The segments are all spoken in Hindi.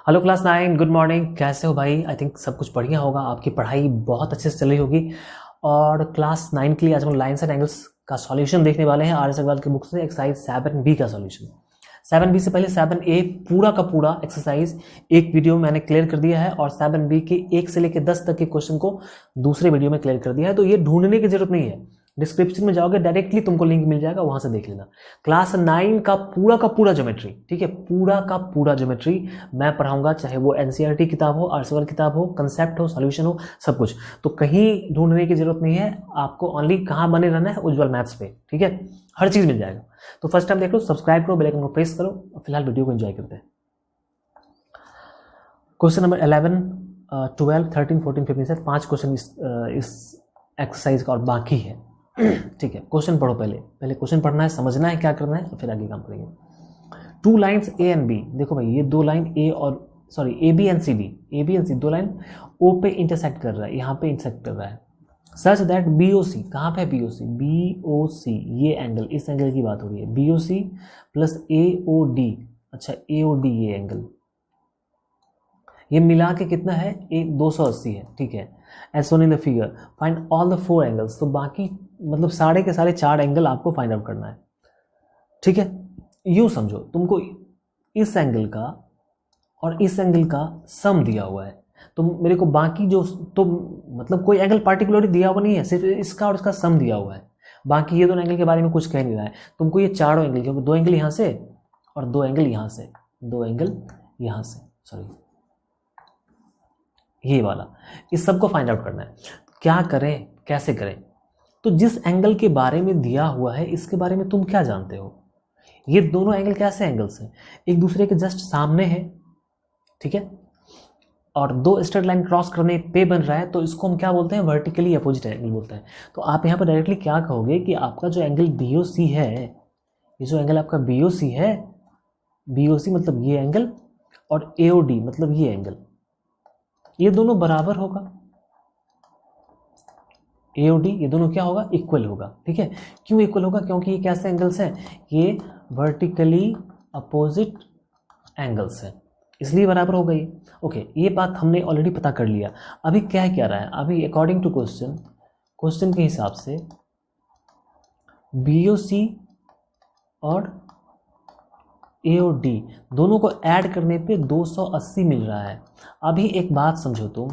Hello class 9, good morning. कैसे हो भाई? आई थिंक सब कुछ बढ़िया होगा, आपकी पढ़ाई बहुत अच्छे से चल रही होगी। और क्लास 9 के लिए आज हम लाइन्स एंड एंगल्स का सॉल्यूशन देखने वाले हैं आर एस अग्रवाल की बुक से, एक्सरसाइज 7B का सॉल्यूशन। 7B से पहले 7A पूरा का पूरा एक्सरसाइज एक वीडियो में मैंने क्लियर कर दिया है, और 7B के 1 से लेकर 10 तक के क्वेश्चन को दूसरे वीडियो में क्लियर कर दिया है। तो ये ढूंढने की जरूरत नहीं है, डिस्क्रिप्शन में जाओगे डायरेक्टली तुमको लिंक मिल जाएगा, वहां से देख लेना। क्लास 9 का पूरा ज्योमेट्री, ठीक है, पूरा का पूरा ज्योमेट्री मैं पढ़ाऊंगा, चाहे वो एनसीईआरटी किताब हो, आरएसअग्रवाल किताब हो, कंसेप्ट हो, सॉल्यूशन हो, सब कुछ। तो कहीं ढूंढने की जरूरत नहीं है, आपको ओनली कहाँ बने रहना है, उज्ज्वल मैथ्स पे, ठीक है, हर चीज मिल जाएगा। तो फर्स्ट टाइम देख लो, सब्सक्राइब करो, बेल आइकन को प्रेस करो, और फिलहाल वीडियो को एंजॉय करते हैं। क्वेश्चन नंबर 11, 12, 13, 14, 15 से 5 क्वेश्चन इस एक्सरसाइज का और बाकी है। ठीक है, क्वेश्चन पढ़ो। पहले क्वेश्चन पढ़ना है, समझना है क्या करना है, फिर आगे काम करेंगे। 2 लाइन्स ए एंड बी, देखो भाई ये 2 लाइन ए और सॉरी ए बी एंड सी दो लाइन ओ पे इंटरसेक्ट कर रहा है, यहाँ पे इंटरसेक्ट कर रहा है। सच दैट बी ओ सी, कहाँ पे बी ओ सी, ये एंगल, इस एंगल की बात हो रही है, बी ओ सी प्लस ए ओ डी, अच्छा ए ओ डी, ये एंगल, ये मिला के कितना है, 280 है, ठीक है। As shown in the figure find all the 4 angles, तो बाकी मतलब सारे के सारे 4 एंगल आपको फाइंड आउट करना है, ठीक है। यूं समझो, तुमको इस एंगल का और इस एंगल का सम दिया हुआ है, तो मेरे को बाकी जो, तो मतलब कोई एंगल पार्टिकुलरली दिया हुआ नहीं है, सिर्फ इसका और इसका सम दिया हुआ है। बाकी ये दोनों एंगल के बारे में कुछ कह नहीं रहा है तुमको, ये चारों एंगल, क्योंकि 2 एंगल यहाँ से और 2 एंगल यहाँ से, 2 एंगल यहाँ से, सॉरी ये वाला, इस सब को फाइंड आउट करना है। क्या करें, कैसे करें? तो जिस एंगल के बारे में दिया हुआ है, इसके बारे में तुम क्या जानते हो? ये दोनों एंगल कैसे एंगल्स हैं? एक दूसरे के जस्ट सामने है, ठीक है, और 2 स्ट्रेट लाइन क्रॉस करने पे बन रहा है, तो इसको हम क्या बोलते हैं, वर्टिकली अपोजिट एंगल बोलते हैं। तो आप यहाँ पर डायरेक्टली क्या कहोगे कि आपका जो एंगल बी ओ सी है, ये जो एंगल आपका बी ओ सी है, बी ओ सी मतलब ये एंगल, और ए ओ डी मतलब ये एंगल, ये दोनों बराबर होगा। ए और डी ये दोनों क्या होगा, इक्वल होगा, ठीक है। क्यों इक्वल होगा? क्योंकि ये कैसे एंगल्स हैं, ये वर्टिकली अपोजिट एंगल्स हैं, इसलिए बराबर हो गई। ओके, ये बात हमने ऑलरेडी पता कर लिया। अभी क्या रहा है, अभी अकॉर्डिंग टू क्वेश्चन के हिसाब से बी ओ सी और ए और डी दोनों को ऐड करने पे 280 मिल रहा है। अभी एक बात समझो तुम,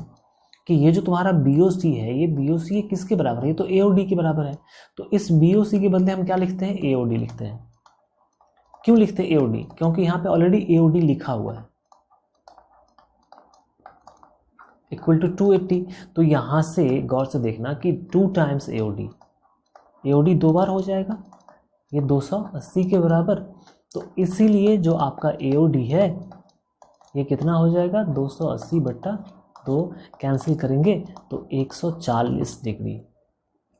कि ये जो तुम्हारा BOC है, ये BOC किसके बराबर है, ये तो AOD के बराबर है। तो इस BOC के बदले हम क्या लिखते हैं, AOD लिखते हैं। क्यों लिखते हैं AOD? क्योंकि यहाँ पे ऑलरेडी AOD लिखा हुआ है, इक्वल टू 280। तो यहाँ से गौर से देखना कि 2 टाइम्स AOD 2 बार हो जाएगा, ये 280 के बराबर। तो इसीलिए जो आपका AOD है, ये कितना हो जाएगा, 280/2, कैंसिल करेंगे तो 140 डिग्री।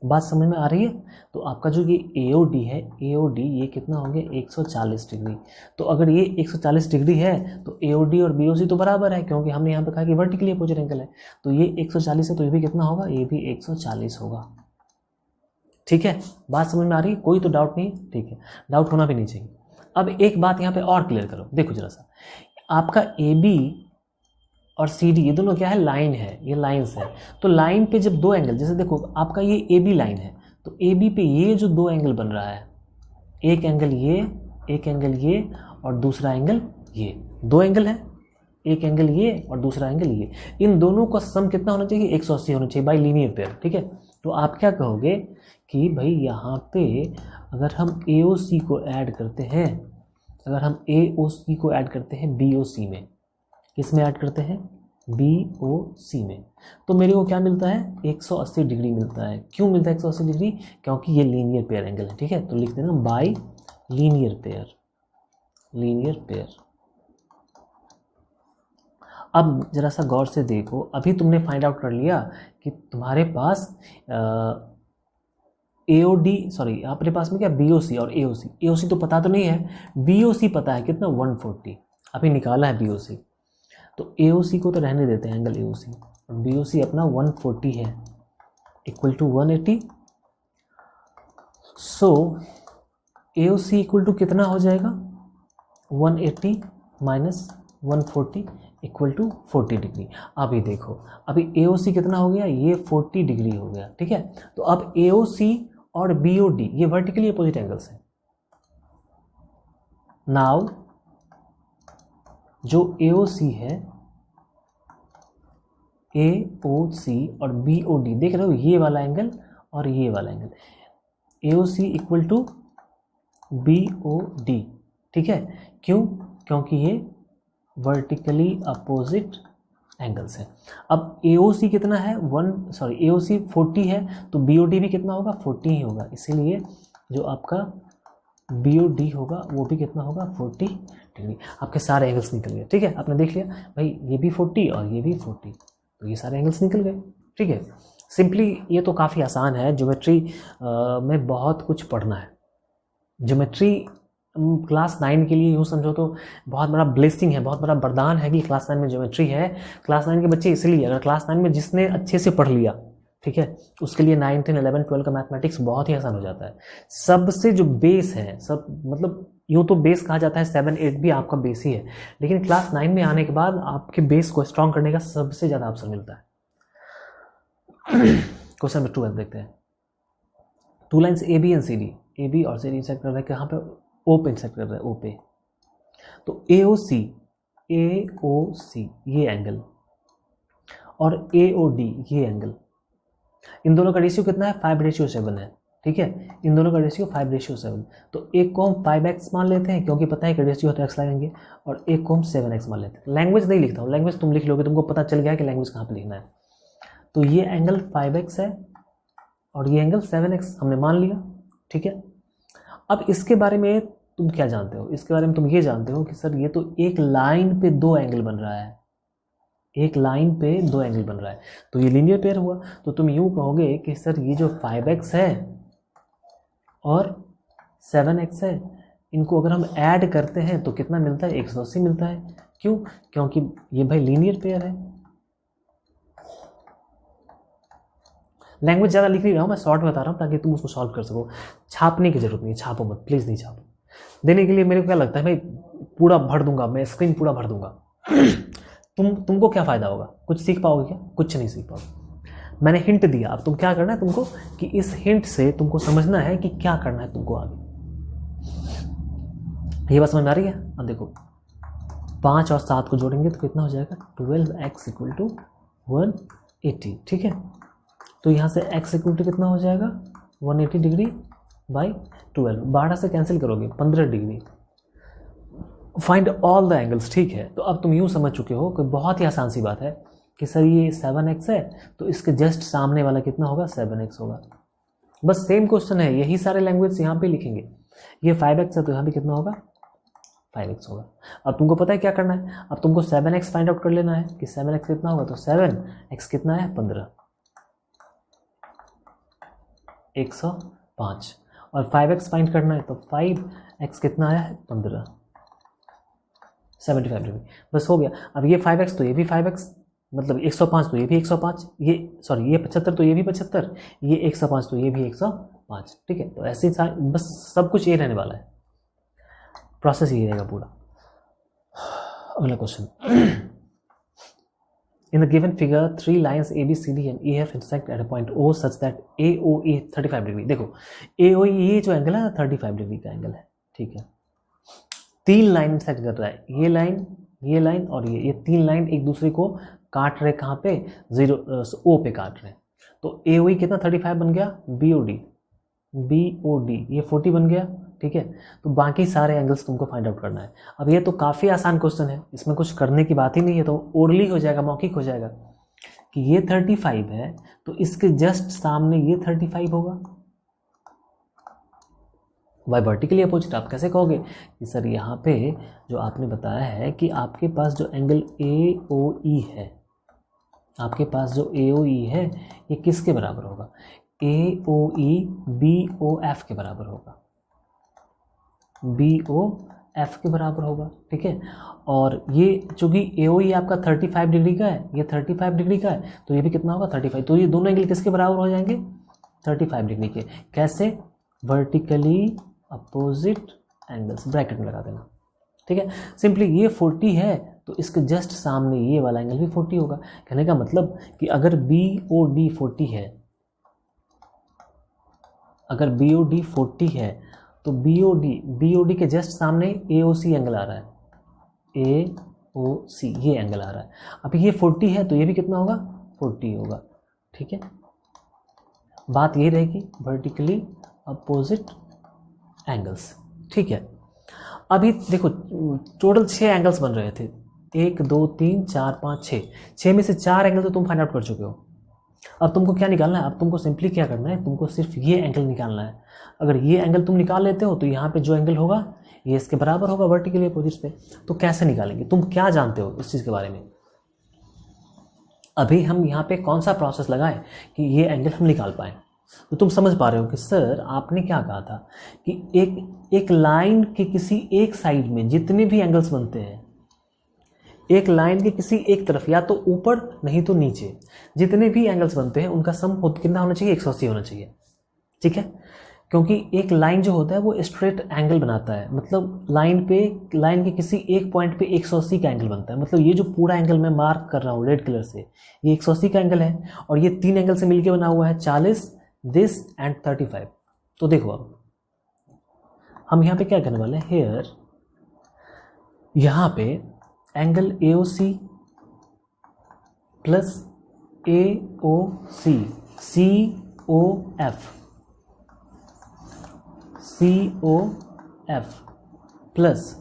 बात समझ में आ रही है? तो आपका जो ये AOD है, AOD ये कितना होंगे, 140 डिग्री। तो अगर ये 140 डिग्री है तो AOD और BOC तो बराबर है, क्योंकि हमने यहाँ पे कहा कि वर्टिकली अपोजिट एंगल है। तो ये 140 है, तो ये भी कितना होगा, ये भी 140 होगा, ठीक है। बात समझ में आ रही है? कोई तो डाउट नहीं? ठीक है, डाउट होना भी नहीं चाहिए। अब एक बात यहाँ पे और क्लियर करो, देखो जरा सा, आपका AB और CD ये दोनों क्या है, लाइन है, ये लाइंस है। तो लाइन पे जब 2 एंगल, जैसे देखो आपका ये AB लाइन है, तो AB पे ये जो 2 एंगल बन रहा है, एक एंगल ये और दूसरा एंगल ये, 2 एंगल है, एक एंगल ये और दूसरा एंगल ये, इन दोनों का सम कितना होना चाहिए, 180 होना चाहिए बाई लीनियर पेयर, ठीक है। तो आप क्या कहोगे कि भाई यहाँ पे अगर हम AOC को ऐड करते हैं, BOC में, किस में ऐड करते हैं, BOC में, तो मेरे को क्या मिलता है, 180 डिग्री मिलता है। क्यों मिलता है 180 डिग्री? क्योंकि ये लीनियर पेयर एंगल है, ठीक है। तो लिख देना बाई लीनियर पेयर। अब जरा सा गौर से देखो, अभी तुमने फाइंड आउट कर लिया कि तुम्हारे पास AOD, सॉरी अपने पास में क्या, BOC और AOC तो पता तो नहीं है, BOC पता है कितना, 140 अभी निकाला है BOC। तो AOC को तो रहने देते हैं, एंगल AOC, और BOC अपना 140 है, इक्वल टू 180। सो AOC इक्वल टू कितना हो जाएगा, 180 माइनस 140 इक्वल टू 40 डिग्री। अभी देखो, अभी AOC कितना हो गया, ये 40 डिग्री हो गया, ठीक है। तो अब AOC और BOD ये वर्टिकली अपोजिट एंगल्स हैं। नाउ जो AOC है, AOC और BOD देख रहे हो, ये वाला एंगल और ये वाला angle, AOC equal to BOD, ठीक है। क्यों? क्योंकि ये वर्टिकली अपोजिट एंगल्स है। अब AOC कितना है, AOC 40 है, तो BOD भी कितना होगा, 40 ही होगा। इसीलिए जो आपका BOD होगा वो भी कितना होगा, 40 डिग्री। आपके सारे एंगल्स निकल गए, ठीक है। आपने देख लिया भाई, ये भी 40 और ये भी 40, तो ये सारे एंगल्स निकल गए, ठीक है। सिंपली ये तो काफ़ी आसान है। ज्योमेट्री में बहुत कुछ पढ़ना है। ज्योमेट्री क्लास 9 के लिए यूँ समझो तो बहुत बड़ा ब्लेसिंग है, बहुत बड़ा वरदान है कि क्लास 9 में ज्योमेट्री है। क्लास 9 के बच्चे इसलिए, अगर क्लास 9 में जिसने अच्छे से पढ़ लिया, ठीक है, उसके लिए 9, 10, 11, 12 का मैथमेटिक्स बहुत ही आसान हो जाता है। सबसे जो बेस है, सब मतलब यूँ तो बेस कहा जाता है, 7, 8 भी आपका बेस ही है, लेकिन क्लास 9 में आने के बाद आपके बेस को स्ट्रॉन्ग करने का सबसे ज़्यादा अवसर मिलता है। क्वेश्चन नंबर 12 देखते हैं। 2 lines AB and CD, AB और CD इंटरसेक्ट कर रहे हैं, कहाँ पे, O पे इंटरसेक्ट कर रहे हैं, O पे। तो AOC ये एंगल और AOD ये एंगल, इन दोनों का रेशियो कितना है, 5:7 है, ठीक है। इन दोनों का रेशियो 5:7। तो एक को हम 5x मान लेते हैं क्योंकि पता है कि रेशियो तो x लगाएंगे, और एक को हम 7x मान लेते हैं। लैंग्वेज नहीं लिखता हूँ, लैंग्वेज तुम लिख लोगे, तुमको पता चल गया कि लैंग्वेज कहाँ पे लिखना है। तो ये एंगल 5x है और ये एंगल 7x हमने मान लिया, ठीक है। अब इसके बारे में तुम क्या जानते हो, इसके बारे में तुम ये जानते हो कि सर ये तो एक लाइन पे 2 एंगल बन रहा है, एक लाइन पे 2 एंगल बन रहा है, तो ये लीनियर पेयर हुआ। तो तुम यूँ कहोगे कि सर ये जो 5x है और 7x है, इनको अगर हम ऐड करते हैं तो कितना मिलता है, 180 मिलता है। क्यों? क्योंकि ये भाई लीनियर पेयर है। लैंग्वेज ज़्यादा लिख नहीं रहा हूँ, मैं शॉर्ट बता रहा हूँ ताकि तुम उसको सॉल्व कर सको। छापने की जरूरत नहीं है, छापो मत, प्लीज़ नहीं छापो। देने के लिए मेरे को क्या लगता है भाई, पूरा भर दूंगा मैं, स्क्रीन पूरा भर दूंगा। तुमको क्या फ़ायदा होगा, कुछ सीख पाओगे क्या? कुछ नहीं सीख पाओगे। मैंने हिंट दिया, अब तुम क्या करना है तुमको, कि इस हिंट से तुमको समझना है कि क्या करना है तुमको आगे। ये बात समझ में आ रही है? अब देखो, 5 और 7 को जोड़ेंगे तो कितना हो जाएगा, 12x इक्वल टू 180, ठीक है। तो यहाँ से x इक्वल टू कितना हो जाएगा, 180 डिग्री बाई 12, 12 से कैंसिल करोगे 15 degree. Find all the angles, ठीक है। तो अब तुम यूँ समझ चुके हो कि बहुत ही आसान सी बात है कि सर ये 7x है, तो इसके जस्ट सामने वाला कितना होगा, 7x होगा। बस सेम क्वेश्चन है, यही सारे लैंग्वेज यहाँ पे लिखेंगे। ये 5x है तो यहाँ पे कितना होगा, 5x होगा। अब तुमको पता है क्या करना है, अब तुमको 7x फाइंड आउट कर लेना है कि 7x कितना होगा। तो 7x कितना है, 15, 105, और 5x फाइंड करना है तो 5x कितना है, 15, 75 डिग्री। बस हो गया। अब ये 5x तो ये भी 5x, मतलब 105 तो ये भी 105, ये 75 तो ये भी 75, ये 105 तो ये भी 105, ठीक है। तो ऐसे ही बस सब कुछ ये रहने वाला है, प्रोसेस ये रहेगा पूरा। अगला question, in the given figure 3 lines ABCD and EF intersect at a point O such that AOE 35 degree. देखो AOE ये जो एंगल है ना 35 डिग्री का एंगल है, ठीक है। 3 लाइन सेट कर रहा है, ये लाइन और ये 3 लाइन एक दूसरे को काट रहे, कहाँ पे, 0 O पे काट रहे हैं। तो AOE कितना 35 बन गया, BOD ये 40 बन गया, ठीक है। तो बाकी सारे एंगल्स तुमको फाइंड आउट करना है। अब ये तो काफ़ी आसान क्वेश्चन है, इसमें कुछ करने की बात ही नहीं है, तो ओरली हो जाएगा, मौखिक हो जाएगा कि ये 35 है तो इसके जस्ट सामने ये 35 होगा, बाय वर्टिकली अपोजिट। आप कैसे कहोगे कि सर यहाँ पे जो आपने बताया है कि आपके पास जो एंगल AOE है, आपके पास जो AOE है ये किसके बराबर होगा, AOE BOF के बराबर होगा, BOF के बराबर होगा, ठीक है। और ये चूँकि AOE आपका 35 डिग्री का है, ये 35 डिग्री का है, तो ये भी कितना होगा, 35। तो ये दोनों एंगल किसके बराबर हो जाएंगे, 35 डिग्री के। कैसे, वर्टिकली अपोजिट एंगल्स, ब्रैकेट में लगा देना, ठीक है। सिंपली ये 40 है तो इसके जस्ट सामने ये वाला एंगल भी 40 होगा। कहने का मतलब कि अगर BOD 40 है, अगर BOD 40 है तो BOD के जस्ट सामने AOC एंगल आ रहा है, AOC ये एंगल आ रहा है। अब ये 40 है तो ये भी कितना होगा, 40 होगा। ठीक है, बात ये रहेगी वर्टिकली अपोजिट एंगल्स। ठीक है, अभी देखो टोटल 6 एंगल्स बन रहे थे, 1 2 3 4 5 6 में से 4 एंगल तो तुम फाइंड आउट कर चुके हो। अब तुमको क्या निकालना है, अब तुमको सिंपली क्या करना है, तुमको सिर्फ ये एंगल निकालना है। अगर ये एंगल तुम निकाल लेते हो तो यहाँ पे जो एंगल होगा ये इसके बराबर होगा वर्टिकली अपोजिट पे। तो कैसे निकालेंगे, तुम क्या जानते हो इस चीज़ के बारे में? अभी हम यहाँ पे कौन सा प्रोसेस लगाएं कि ये एंगल हम निकाल पाएँ? तो तुम समझ पा रहे हो कि सर आपने क्या कहा था कि एक लाइन के किसी एक साइड में जितने भी एंगल्स बनते हैं, एक लाइन के किसी एक तरफ या तो ऊपर नहीं तो नीचे जितने भी एंगल्स बनते हैं उनका सम कितना होना चाहिए, 180 होना चाहिए। ठीक है, क्योंकि एक लाइन जो होता है वो स्ट्रेट एंगल बनाता है, मतलब लाइन के किसी एक पॉइंट पे 180 का एंगल बनता है। मतलब ये जो पूरा एंगल मैं मार्क कर रहा हूँ रेड कलर से, ये 180 का एंगल है और ये 3 एंगल से मिलकर बना हुआ है 40, दिस एंड 35। तो देखो अब हम यहाँ पे क्या करने वाले हैं, हेयर यहाँ पे angle AOC plus AOC COF plus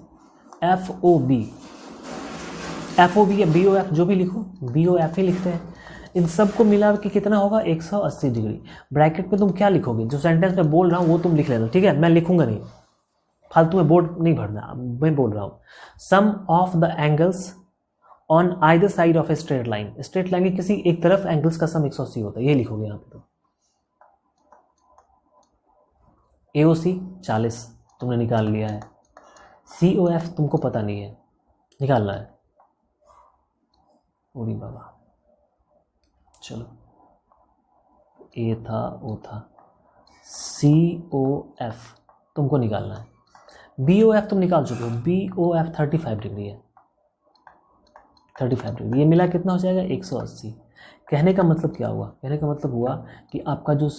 FOB या BOF जो भी लिखो, BOF ही लिखते हैं। इन सबको मिला के कितना होगा, 180 डिग्री। ब्रैकेट में तुम क्या लिखोगे, जो सेंटेंस में बोल रहा हूँ वो तुम लिख लेना। ठीक है, मैं लिखूंगा नहीं, फालतू में बोर्ड नहीं भरना, मैं बोल रहा हूँ। Sum of the angles on either side of a straight line, straight line की किसी एक तरफ एंगल्स का सम 180 होता है, ये लिखोगे यहाँ पे। तो AOC 40 तुमने निकाल लिया है, COF तुमको पता नहीं है, निकालना है। ओरी बाबा, चलो A था O था, COF तुमको निकालना है। BOF तुम निकाल चुके हो, BOF 35 डिग्री है, 35 डिग्री। ये मिला कितना हो जाएगा, 180। कहने का मतलब क्या हुआ, कहने का मतलब हुआ कि आपका जो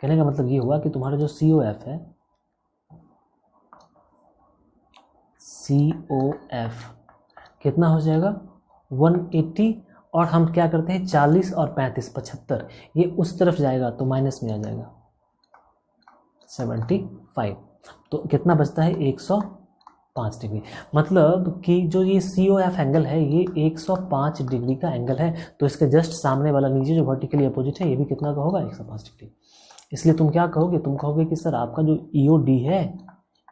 कहने का मतलब ये हुआ कि तुम्हारा जो COF है, COF कितना हो जाएगा, 180। और हम क्या करते हैं, 40 और 35 75, ये उस तरफ जाएगा तो माइनस में आ जाएगा 75। तो कितना बचता है, 105 डिग्री। मतलब कि जो ये COF एंगल है ये 105 डिग्री का एंगल है। तो इसके जस्ट सामने वाला नीचे जो वर्टिकली अपोजिट है ये भी कितना का होगा, 105 डिग्री। इसलिए तुम क्या कहोगे, तुम कहोगे कि सर आपका जो EOD है,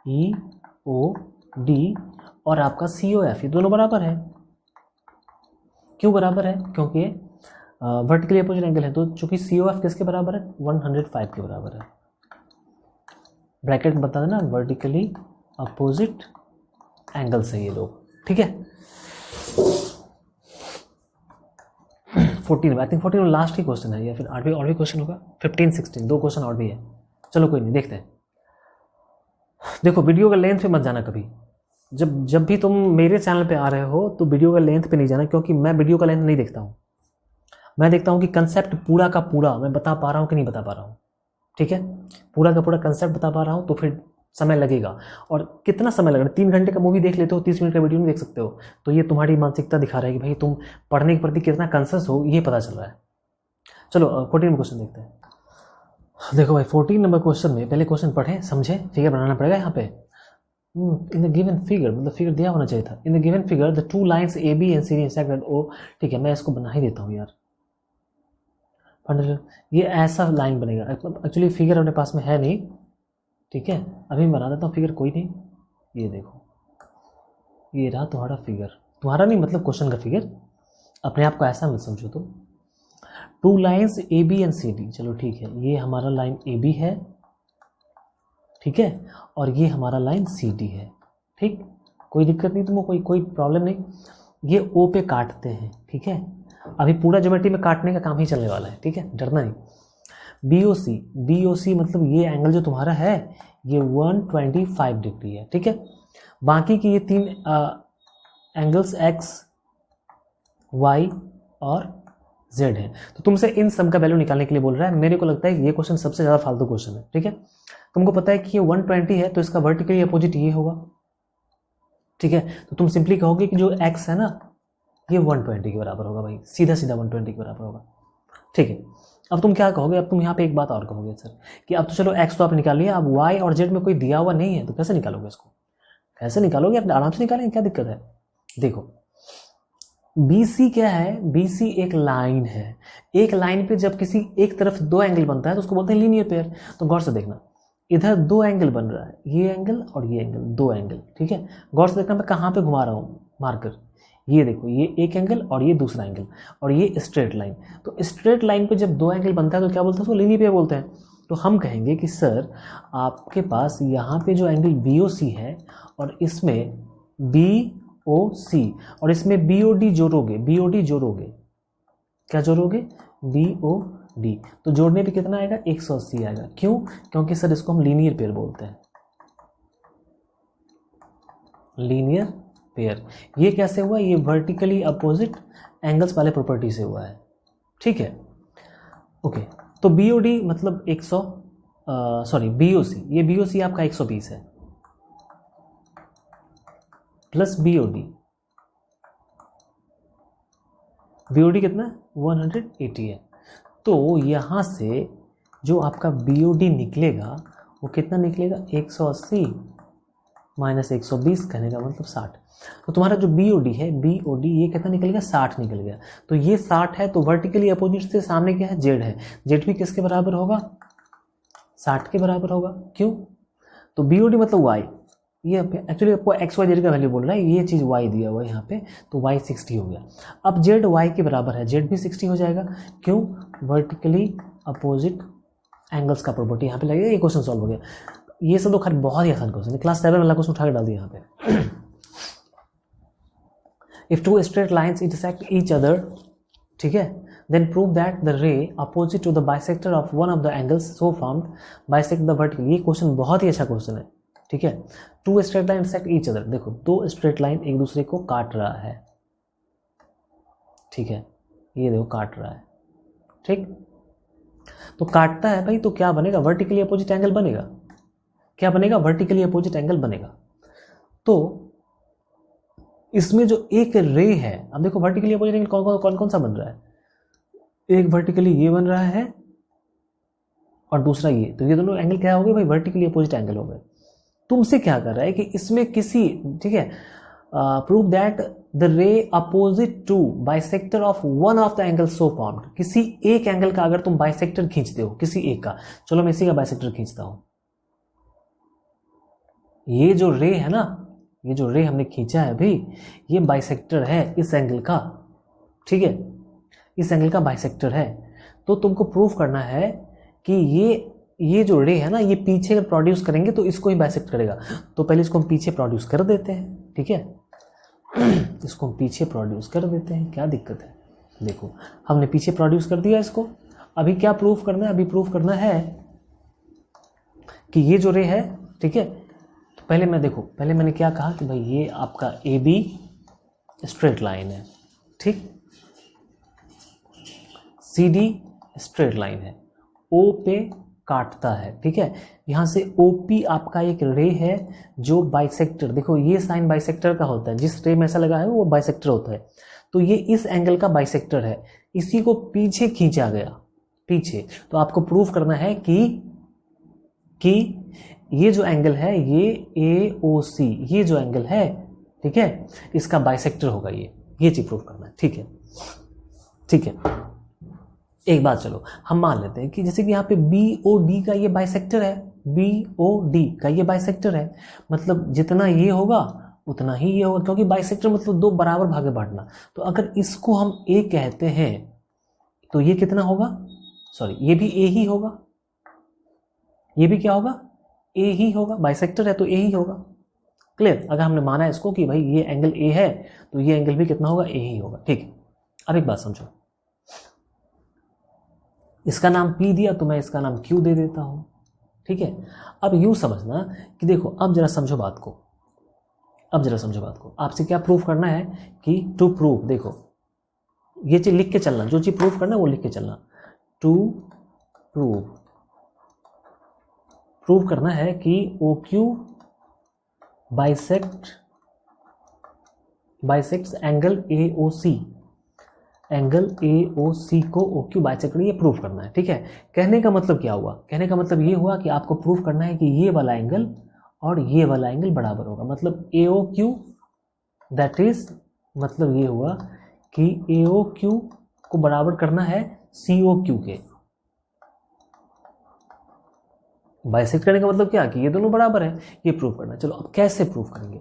EOD और आपका COF ये दोनों बराबर है। क्यों बराबर है, क्योंकि वर्टिकली अपोजिट एंगल है। तो चूंकि COF किसके बराबर है, 105 के बराबर है। ब्रैकेट में बता देना, वर्टिकली अपोजिट एंगल्स है ये लोग। ठीक है, 14 I think 14 last he question है, या फिर और भी क्वेश्चन होगा, 15 16 2 क्वेश्चन और भी है। चलो कोई नहीं, देखते हैं। देखो वीडियो का लेंथ पे मत जाना कभी, जब भी तुम मेरे चैनल पे आ रहे हो तो वीडियो का लेंथ पे नहीं जाना, क्योंकि मैं वीडियो का लेंथ नहीं देखता हूँ। मैं देखता हूँ कि कंसेप्ट पूरा का पूरा मैं बता पा रहा हूँ कि नहीं बता पा रहा हूँ। ठीक है, पूरा का पूरा कंसेप्ट बता पा रहा हूँ तो फिर समय लगेगा। और कितना समय लगेगा, 3 घंटे का मूवी देख लेते हो, 30 मिनट का वीडियो नहीं देख सकते हो। तो ये तुम्हारी मानसिकता दिखा रहा है कि भाई तुम पढ़ने के प्रति कितना कंसर्स हो, ये पता चल रहा है। चलो 14 क्वेश्चन देखते हैं। देखो भाई 14 नंबर क्वेश्चन में पहले क्वेश्चन पढ़े समझे, फिगर बनाना पड़ेगा यहाँ पे। इन द गिवन फिगर, मतलब फिगर दिया होना चाहिए था। In the given figure the 2 lines AB and CD intersect at O। ठीक है, मैं इसको बना ही देता हूँ यार। ये ऐसा लाइन बनेगा, एक्चुअली फिगर अपने पास में है नहीं। ठीक है, अभी मैं बना देता हूँ फिगर, कोई नहीं। ये देखो, ये रहा तुम्हारा फिगर, तुम्हारा नहीं मतलब क्वेश्चन का फिगर। अपने आप को ऐसा मत समझो। तो 2 लाइन्स AB एंड CD, चलो ठीक है, ये हमारा लाइन AB है, ठीक है, और ये हमारा लाइन CD है। ठीक, कोई दिक्कत नहीं तुमको, कोई प्रॉब्लम नहीं। ये O पे काटते हैं। ठीक है, अभी पूरा ज्योमेट्री में काटने का काम ही चलने वाला है। ठीक है, डरना नहीं। बी ओ सी मतलब ये एंगल जो तुम्हारा है ये 125 डिग्री है, ठीक है। बाकी की ये तीन एंगल्स एक्स वाई और जेड है। तो तुमसे इन सब का वैल्यू निकालने के लिए बोल रहा है। मेरे को लगता है ये क्वेश्चन सबसे ज़्यादा फालतू क्वेश्चन है, ठीक है। तुमको पता है कि ये 120 है तो इसका वर्टिकली अपोजिट ये होगा, ठीक है। तो तुम सिंपली कहोगे कि जो x है ना ये 120 के बराबर होगा भाई, सीधा सीधा 120 के बराबर होगा, ठीक है। अब तुम क्या कहोगे, अब तुम यहाँ पे एक बात और कहोगे सर कि अब तो चलो x तो आप निकाल लिया, अब y और z में कोई दिया हुआ नहीं है तो कैसे निकालोगे इसको, कैसे निकालोगे, आप आराम से निकालेंगे, क्या दिक्कत है। देखो BC क्या है, BC एक लाइन है। एक लाइन पे जब किसी एक तरफ दो एंगल बनता है तो उसको बोलते हैं लीनियर पेयर। तो गौर से देखना, इधर दो एंगल बन रहा है, ये एंगल और ये एंगल, दो एंगल, ठीक है। गौर से देखना मैं कहाँ पे घुमा रहा हूँ मार्कर, ये देखो ये एक एंगल और ये दूसरा एंगल और ये स्ट्रेट लाइन। तो स्ट्रेट लाइन पे जब दो एंगल बनता है तो क्या बोलते हैं, उसको लीनियर पेयर बोलते हैं। तो हम कहेंगे कि सर आपके पास यहाँ पे जो एंगल BOC है और इसमें BOC और इसमें BOD जोड़ोगे, BOD जोड़ोगे, क्या जोड़ोगे, BOD, तो जोड़ने पे कितना आएगा, 180 आएगा। क्यों, क्योंकि सर इसको हम लीनियर पेयर बोलते हैं, लीनियर पेयर। ये कैसे हुआ, ये वर्टिकली अपोजिट एंगल्स वाले प्रॉपर्टी से हुआ है, ठीक है। ओके, तो BOD मतलब 100 सॉरी BOC, ये BOC आपका 120 है प्लस BOD कितना 180 है। तो यहाँ से जो आपका BOD निकलेगा वो कितना निकलेगा, 180 माइनस 120 कहने का मतलब 60। तो तुम्हारा जो BOD है, BOD ये कितना निकल गया, 60 निकल गया। तो ये 60 है तो वर्टिकली अपोजिट से सामने क्या है, Z है। Z भी किसके बराबर होगा, 60 के बराबर होगा। क्यों, तो BOD मतलब Y, ये एक्चुअली आपको XYZ का वैल्यू बोल रहा है, ये चीज़ Y दिया हुआ है यहाँ पे, तो Y 60 हो गया। अब Z Y के बराबर है, Z भी 60 हो जाएगा। क्यों, वर्टिकली अपोजिट एंगल्स का प्रॉपर्टी यहाँ पे लगेगा। ये क्वेश्चन सॉल्व हो गया। ये सब तो खैर बहुत ही आसान क्वेश्चन है, क्लास 7 वाला क्वेश्चन उठा के डाल दिया यहाँ पे। If two straight lines intersect each other, ठीक है, then prove that the ray opposite to the bisector of one of the angles so formed bisect the vertical। ये क्वेश्चन बहुत ही अच्छा क्वेश्चन है, ठीक है। Two straight line intersect each other, देखो दो स्ट्रेट लाइन एक दूसरे को काट रहा है, ठीक है, ये देखो काट रहा है, ठीक। तो काटता है भाई, तो क्या बनेगा, वर्टिकली अपोजिट एंगल बनेगा। क्या बनेगा, वर्टिकली अपोजिट एंगल बनेगा। तो इसमें जो एक रे है, अब देखो वर्टिकली अपोजिट एंगल कौन कौन सा बन रहा है, एक वर्टिकली ये बन रहा है और दूसरा ये, तो ये दोनों एंगल क्या हो गए भाई, वर्टिकली अपोजिट एंगल हो गए। तुमसे क्या कर रहा है कि इसमें किसी, ठीक है, prove that the ray opposite to bisector of one of the angle so formed. किसी एक एंगल का अगर तुम बाइसेक्टर खींचते हो, किसी एक का, चलो मैं इसी का बाइसेक्टर खींचता हूं। ये जो रे है ना, ये जो रे हमने खींचा है अभी, ये बाइसेक्टर है इस एंगल का, ठीक है, इस एंगल का बाइसेक्टर है। तो तुमको प्रूफ करना है कि ये जो रे है ना, ये पीछे अगर प्रोड्यूस करेंगे तो इसको ही बाइसेक्ट करेगा। तो पहले इसको हम पीछे प्रोड्यूस कर देते हैं, ठीक है, इसको हम पीछे प्रोड्यूस कर देते हैं, क्या दिक्कत है। देखो हमने पीछे प्रोड्यूस कर दिया इसको। अभी क्या प्रूफ करना है, अभी प्रूफ करना है कि ये जो रे है, ठीक है, तो पहले मैं देखो, पहले मैंने क्या कहा कि भाई ये आपका AB स्ट्रेट लाइन है, ठीक, CD स्ट्रेट लाइन है, O पे काटता है, ठीक है। यहाँ से OP आपका एक रे है जो बाइसेक्टर, देखो ये साइन बाइसेक्टर का होता है, जिस रे में ऐसा लगा है वो बाइसेक्टर होता है। तो ये इस एंगल का बाइसेक्टर है, इसी को पीछे खींचा गया, पीछे। तो आपको प्रूफ करना है कि ये जो एंगल है ये AOC, ये जो एंगल है, ठीक है, इसका बाइसेक्टर होगा ये चीज प्रूफ करना है, ठीक है, ठीक है। एक बात चलो हम मान लेते हैं कि जैसे कि यहाँ पे BOD का ये बाइसेक्टर है, BOD का ये बाइसेक्टर है, मतलब जितना ये होगा उतना ही ये होगा, क्योंकि बाइसेक्टर मतलब दो बराबर भागे बांटना। तो अगर इसको हम A कहते हैं तो ये कितना होगा, सॉरी ये भी A ही होगा, ये भी क्या होगा, A ही होगा, बाइसेक्टर है तो A ही होगा। क्लियर, अगर हमने माना इसको कि भाई ये एंगल A है तो ये एंगल भी कितना होगा, A ही होगा, ठीक है। अब एक बात समझो, इसका नाम P दिया तो मैं इसका नाम Q दे देता हूँ, ठीक है। अब यूँ समझना कि देखो, अब जरा समझो बात को, आपसे क्या प्रूफ करना है कि टू प्रूफ, देखो ये चीज़ लिख के चलना, जो चीज़ प्रूफ करना है वो लिख के चलना। टू प्रूफ करना है कि OQ बाइसेक्ट्स एंगल AOC, को OQ बाइसेक्ट, ये प्रूफ करना है, ठीक है। कहने का मतलब क्या हुआ, कहने का मतलब ये हुआ कि आपको प्रूफ करना है कि ये वाला एंगल और ये वाला एंगल बराबर होगा, मतलब AOQ, दैट इज, मतलब ये हुआ कि AOQ को बराबर करना है COQ के। बाइसेक्ट करने का मतलब क्या, कि ये दोनों बराबर है, ये प्रूफ करना है। चलो अब कैसे प्रूफ करेंगे,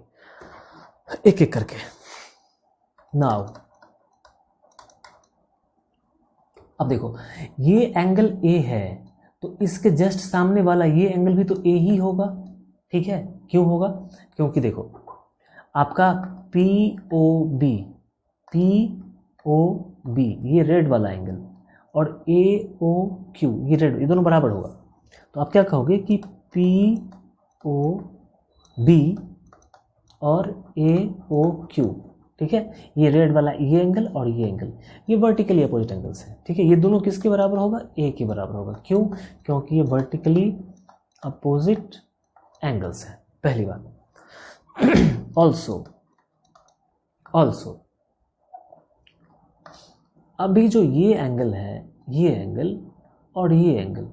एक एक करके। नाउ अब देखो, ये एंगल A है तो इसके जस्ट सामने वाला ये एंगल भी तो A ही होगा, ठीक है। क्यों होगा, क्योंकि देखो आपका POB ये रेड वाला एंगल और AOQ ये रेड, ये दोनों बराबर होगा। तो आप क्या कहोगे कि POB और AOQ, ठीक है, ये रेड वाला ये एंगल और ये एंगल, ये वर्टिकली अपोजिट एंगल्स हैं, ठीक है। ये दोनों किसके बराबर होगा, A के बराबर होगा। क्यों, क्योंकि ये वर्टिकली अपोजिट एंगल्स हैं, पहली बात। ऑल्सो अभी जो ये एंगल है, ये एंगल और ये एंगल,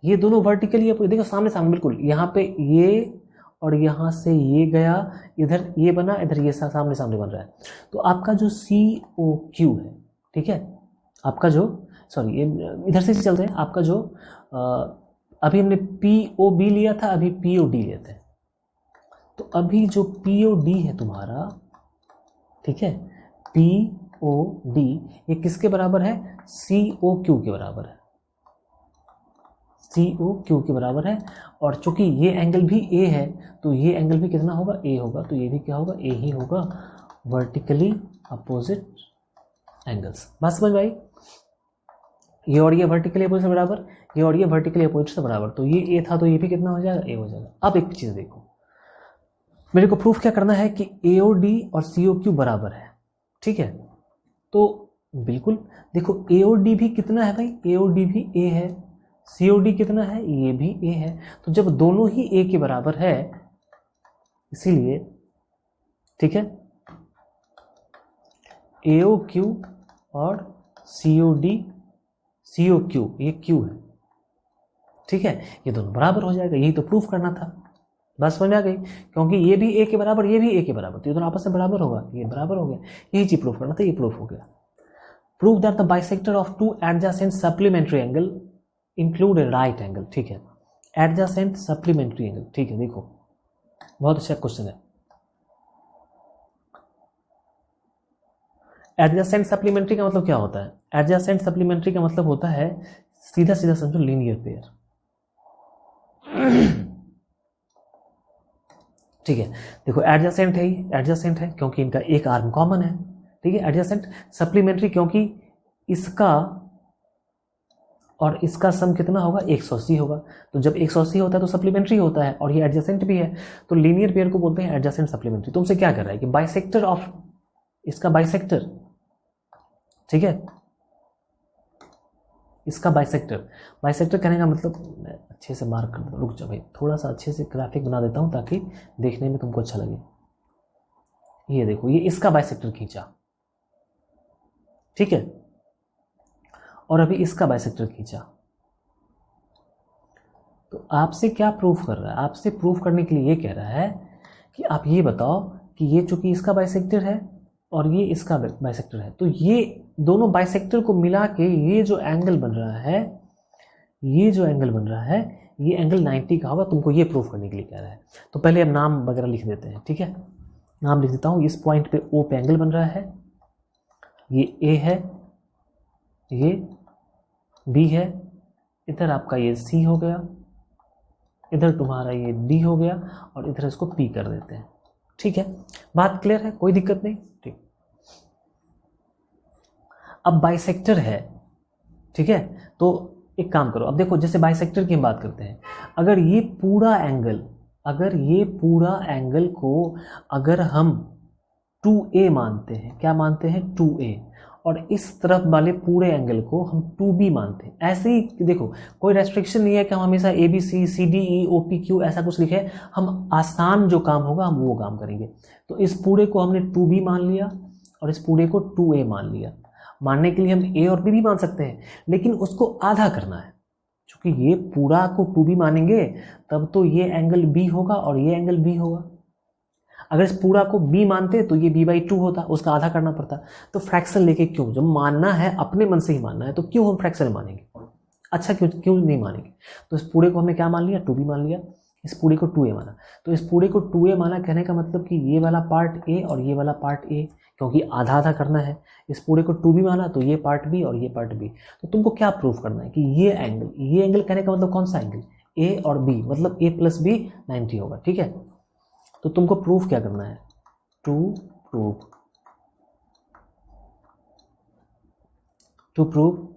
ये दोनों वर्टिकली, देखो सामने सामने बिल्कुल, यहाँ पे ये और यहाँ से ये गया, इधर ये बना, इधर ये सामने सामने बन रहा है। तो आपका जो COQ है, ठीक है, आपका जो, सॉरी ये इधर से चलते हैं, आपका जो अभी हमने POB लिया था, अभी POD लेते हैं। तो अभी जो POD है तुम्हारा, ठीक है, POD ये किसके बराबर है, COQ के बराबर है, COQ के बराबर है। और चूंकि ये एंगल भी A है तो ये एंगल भी कितना होगा, A होगा, तो ये भी क्या होगा, A ही होगा, वर्टिकली अपोजिट एंगल्स। बात समझ में आई, ये और ये वर्टिकली अपोजिट से बराबर, ये और ये वर्टिकली अपोजिट से बराबर, तो ये A था तो ये भी कितना हो जाएगा, A हो जाएगा। अब एक चीज़ देखो, मेरे को प्रूफ क्या करना है कि AOD और COQ बराबर है, ठीक है। तो बिल्कुल देखो, AOD भी कितना है भाई, AOD भी A है, COD कितना है, ये भी A है। तो जब दोनों ही A के बराबर है, इसीलिए, ठीक है, AOQ और COQ ये Q है, ठीक है, ये दोनों बराबर हो जाएगा। यही तो प्रूफ करना था, बस समझ में आ गई। क्योंकि ये भी A के बराबर, ये भी A के बराबर, तो ये दोनों आपस में बराबर होगा, ये बराबर हो गया। यही चीज प्रूफ करना था, ये प्रूफ हो गया। Prove that the bisector of two adjacent supplementary angle include A right angle, ठीक है, एडजेसेंट सप्लीमेंट्री एंगल, ठीक है। देखो बहुत अच्छा क्वेश्चन है। एडजेसेंट सप्लीमेंट्री का मतलब क्या होता है, एडजेसेंट सप्लीमेंट्री का मतलब होता है, सीधा सीधा समझो, लीनियर पेयर, ठीक है। देखो एडजेसेंट है, ये एडजेसेंट है क्योंकि इनका एक आर्म कॉमन है, ठीक है। एडजेसेंट, सप्लीमेंट्री क्योंकि इसका और इसका सम कितना होगा, 180 होगा। तो जब 180 होता है तो सप्लीमेंट्री होता है, और ये एडजेसेंट भी है, तो लीनियर पेयर को बोलते हैं एडजेसेंट सप्लीमेंट्री। तुमसे क्या कर रहा है कि बाइसेक्टर ऑफ इसका बाइसेक्टर, ठीक है, इसका बाइसेक्टर कहने का मतलब, अच्छे से मार्क कर दो, रुक जाओ भाई, थोड़ा सा अच्छे से ग्राफिक बना देता हूं ताकि देखने में तुमको अच्छा लगे। ये देखो, ये इसका बाइसेक्टर खींचा, ठीक है, और अभी इसका बाइसेक्टर खींचा। तो आपसे क्या प्रूफ कर रहा है, आपसे प्रूफ करने के लिए ये कह रहा है कि आप ये बताओ कि ये चूंकि इसका बाइसेक्टर है और ये इसका बाइसेक्टर है, तो ये दोनों बाइसेक्टर को मिला के ये जो एंगल बन रहा है, ये जो एंगल बन रहा है, ये एंगल 90 का होगा। तुमको ये प्रूफ करने के लिए कह रहा है। तो पहले अब नाम वगैरह लिख देते हैं, ठीक है, नाम लिख देता हूँ। इस पॉइंट पे O पे एंगल बन रहा है, ये A है, ये B है, इधर आपका ये C हो गया, इधर तुम्हारा ये D हो गया, और इधर इसको P कर देते हैं, ठीक है। बात क्लियर है, कोई दिक्कत नहीं, ठीक। अब बाइसेक्टर है, ठीक है, तो एक काम करो, अब देखो जैसे बाइसेक्टर की हम बात करते हैं, अगर ये पूरा एंगल को अगर हम 2a मानते हैं, क्या मानते हैं 2a, और इस तरफ वाले पूरे एंगल को हम 2b मानते हैं, ऐसे ही देखो कोई रेस्ट्रिक्शन नहीं है कि हम हमेशा ABC CDE OPQ ऐसा कुछ लिखे, हम आसान जो काम होगा हम वो काम करेंगे। तो इस पूरे को हमने 2b मान लिया और इस पूरे को 2a मान लिया। मानने के लिए हम a और b भी मान सकते हैं, लेकिन उसको आधा करना है, क्योंकि ये पूरा को 2b मानेंगे तब तो ये एंगल b होगा और ये एंगल b होगा। अगर इस पूरा को b मानते तो ये b/2 होता, उसका आधा करना पड़ता। तो फ्रैक्शन लेके क्यों, जब मानना है अपने मन से ही मानना है तो क्यों हम फ्रैक्शन मानेंगे, अच्छा क्यों नहीं मानेंगे। तो इस पूरे को हमने क्या मान लिया, 2b मान लिया, इस पूरे को 2a माना। तो इस पूरे को 2a माना कहने का मतलब कि ये वाला पार्ट a और ये वाला पार्ट a, क्योंकि आधा आधा करना है। इस पूरे को 2b माना तो ये पार्ट b और ये पार्ट b। तो तुमको क्या प्रूफ करना है कि ये एंगल कहने का मतलब कौन सा एंगल, a और b, मतलब a + b 90 होगा, ठीक है। तो तुमको प्रूफ क्या करना है, टू प्रूव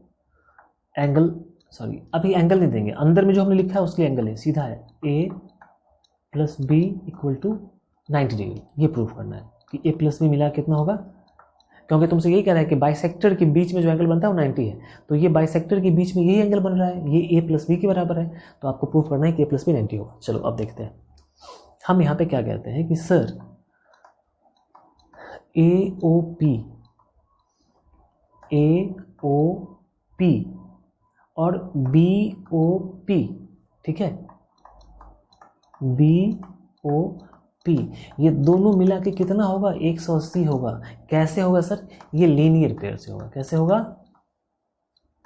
एंगल, सॉरी अभी एंगल नहीं देंगे, अंदर में जो हमने लिखा है उसके लिए एंगल है, सीधा है a + b = 90 डिग्री। ये प्रूफ करना है कि a + b मिला कितना होगा, क्योंकि तुमसे यही कह रहा है कि बाइसेक्टर के बीच में जो एंगल बनता है वो 90 है, तो ये बाइसेक्टर के बीच में यही एंगल बन रहा है, ये a + b के बराबर है। तो आपको प्रूफ करना है कि a + b 90 होगा। चलो अब देखते हैं, हम यहाँ पे क्या कहते हैं कि सर AOP और BOP, ठीक है, BOP ये दोनों मिला के कितना होगा, 180 होगा। कैसे होगा सर, ये लीनियर पेयर से होगा। कैसे होगा,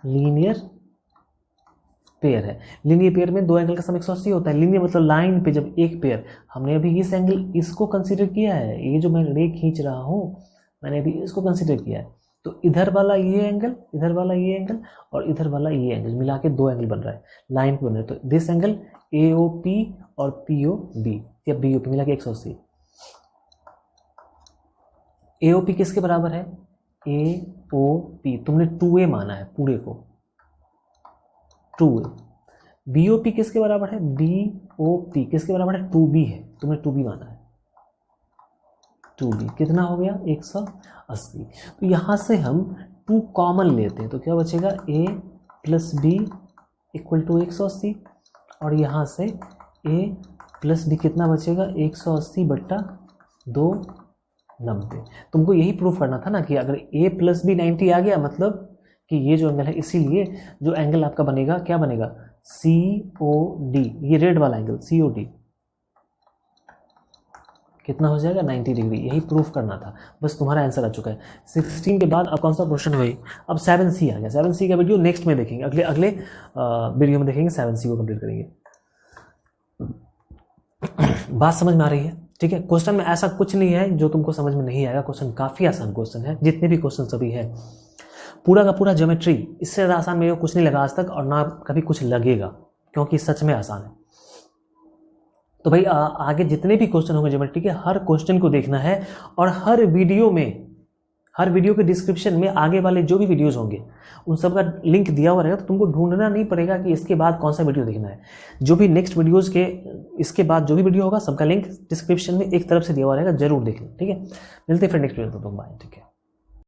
लीनियर पेयर है। लीनियर पेयर में दो एंगल का सम 180 होता है। लीनियर मतलब लाइन पे जब एक पेयर, हमने अभी इस एंगल इसको कंसीडर किया है, ये जो मैं रे खींच रहा हूँ मैंने अभी इसको कंसीडर किया है। तो इधर वाला ये एंगल, इधर वाला ये एंगल और इधर वाला ये एंगल मिला के दो एंगल बन रहा है, लाइन पे बन रहा है। तो दिस एंगल AOP और POB या BOP मिला के 180। AOP किसके बराबर है, AOP तुमने 2a माना है पूरे को, 2a। BOP किसके बराबर है, BOP किसके बराबर है, 2b है, तुमने 2b माना है, 2b कितना हो गया 180। तो यहाँ से हम 2 कॉमन लेते हैं तो क्या बचेगा, a + b = 180 और यहाँ से a + b कितना बचेगा, 180/2 90। तुमको यही प्रूफ करना था ना कि अगर a + b 90 आ गया मतलब कि ये जो एंगल है, इसीलिए जो एंगल आपका बनेगा क्या बनेगा, COD, ये रेड वाला एंगल COD कितना हो जाएगा, 90 डिग्री। यही प्रूफ करना था, बस तुम्हारा आंसर आ चुका है। 16 के बाद अब कौन सा क्वेश्चन है भाई, अब 7C आ गया। 7C का वीडियो नेक्स्ट में देखेंगे, अगले वीडियो में देखेंगे, 7C को कंप्लीट करेंगे। बात समझ में आ रही है, ठीक है। क्वेश्चन में ऐसा कुछ नहीं है जो तुमको समझ में नहीं आएगा, क्वेश्चन काफ़ी आसान क्वेश्चन है, जितने भी क्वेश्चन सभी है पूरा का पूरा ज्योमेट्री, इससे ज़्यादा आसान मेरे को कुछ नहीं लगा आज तक और ना कभी कुछ लगेगा, क्योंकि सच में आसान है। तो भाई आगे जितने भी क्वेश्चन होंगे ज्योमेट्री के, हर क्वेश्चन को देखना है और हर वीडियो के डिस्क्रिप्शन में आगे वाले जो भी वीडियोस होंगे उन सब का लिंक दिया हुआ रहेगा, तो तुमको ढूंढना नहीं पड़ेगा कि इसके बाद कौन सा वीडियो देखना है। जो भी नेक्स्ट वीडियोस के इसके बाद जो भी वीडियो होगा सबका लिंक डिस्क्रिप्शन में एक तरफ से दिया हुआ रहेगा, जरूर देख लें, ठीक है। मिलते हैं फिर नेक्स्ट वीडियो में, बाय, ठीक है।